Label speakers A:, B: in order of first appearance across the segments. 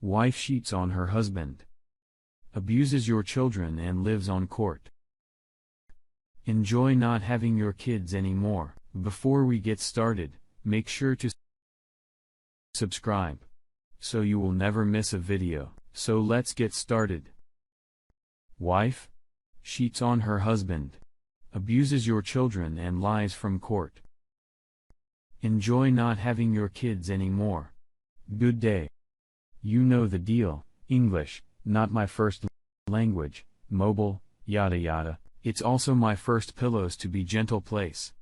A: Wife cheats on her husband. Abuses your children and lives on court. Enjoy not having your kids anymore. Before we get started, make sure to subscribe, so you will never miss a video. So let's get started. Wife cheats on her husband. Abuses your children and lies from court. Enjoy not having your kids anymore. Good day. You know the deal. English, not my first language, mobile, yada yada. It's also my first pillows to be gentle place.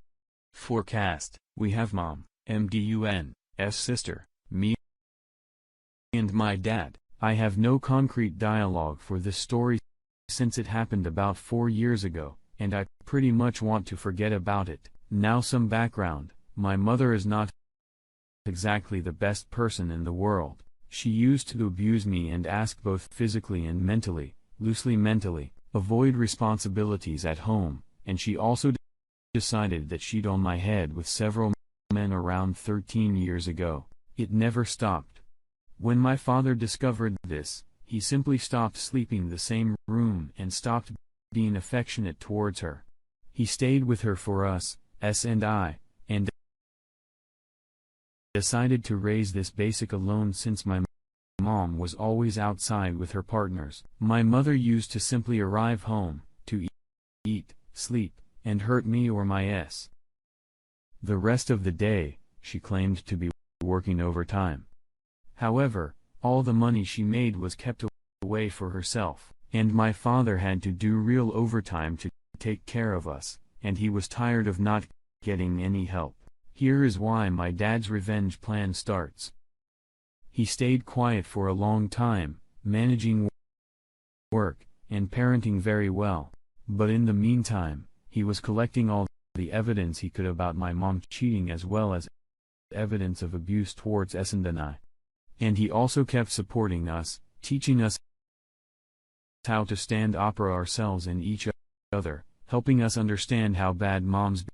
A: Forecast, we have mom, MDUN's sister, me and my dad. I have no concrete dialogue for this story since it happened about 4 years ago, and I pretty much want to forget about it. Now some background. My mother is not exactly the best person in the world. She used to abuse me and ask both physically and mentally, loosely mentally, avoid responsibilities at home, and she also decided that she'd on my head with several men around 13 years ago. It never stopped. When my father discovered this, he simply stopped sleeping the same room and stopped being affectionate towards her. He stayed with her for us, and I, and decided to raise this basic alone since my mom was always outside with her partners. My mother used to simply arrive home, to eat, sleep, and hurt me or my s. The rest of the day, she claimed to be working overtime. However, all the money she made was kept away for herself, and my father had to do real overtime to take care of us, and he was tired of not getting any help. Here is why my dad's revenge plan starts. He stayed quiet for a long time, managing work and parenting very well, but in the meantime, he was collecting all the evidence he could about my mom cheating as well as evidence of abuse towards S and I. And he also kept supporting us, teaching us how to stand opera ourselves and each other, helping us understand how bad mom's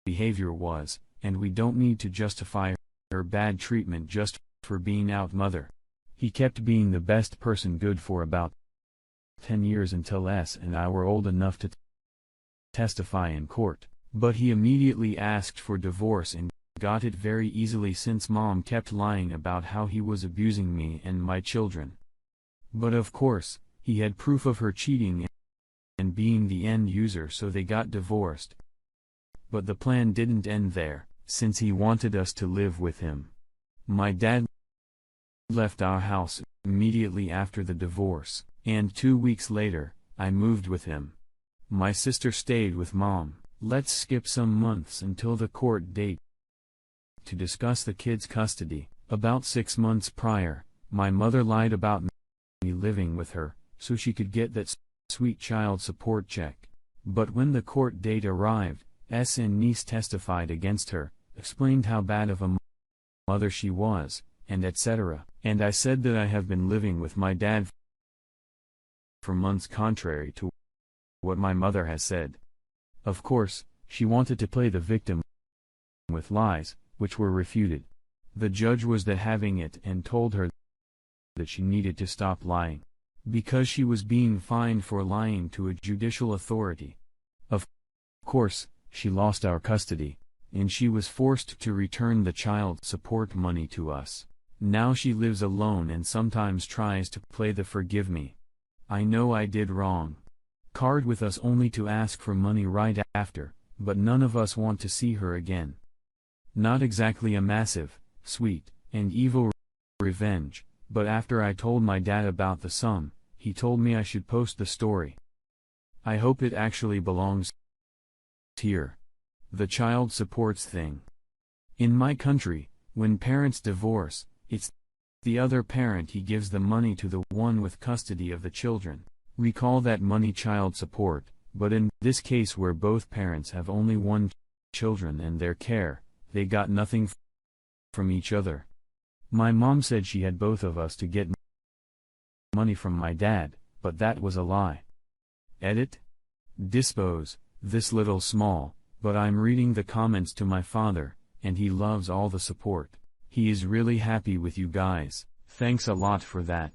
A: behavior was, and we don't need to justify her bad treatment just for being out mother. He kept being the best person good for about 10 years until S and I were old enough to testify in court, but he immediately asked for divorce and got it very easily since mom kept lying about how he was abusing me and my children. But of course, he had proof of her cheating and being the end user, so they got divorced. But the plan didn't end there, since he wanted us to live with him. My dad left our house immediately after the divorce, and 2 weeks later, I moved with him. My sister stayed with mom. Let's skip some months until the court date to discuss the kids' custody. About 6 months prior, my mother lied about me living with her, so she could get that sweet child support check. But when the court date arrived, S and niece testified against her, explained how bad of a mother she was, and etc. And I said that I have been living with my dad for months contrary to what my mother has said. Of course, she wanted to play the victim with lies, which were refuted. The judge was that having it and told her that she needed to stop lying, because she was being fined for lying to a judicial authority. Of course, she lost our custody, and she was forced to return the child support money to us. Now she lives alone and sometimes tries to play the forgive me, I know I did wrong card with us only to ask for money right after, but none of us want to see her again. Not exactly a massive, sweet, and evil revenge, but after I told my dad about the sum, he told me I should post the story. I hope it actually belongs here. The child supports thing. In my country, when parents divorce, it's the other parent he gives the money to the one with custody of the children. We call that money child support, but in this case where both parents have only one children and their care, they got nothing from each other. My mom said she had both of us to get money from my dad, but that was a lie. Edit? Dispose, this little small, but I'm reading the comments to my father, and he loves all the support. He is really happy with you guys. Thanks a lot for that.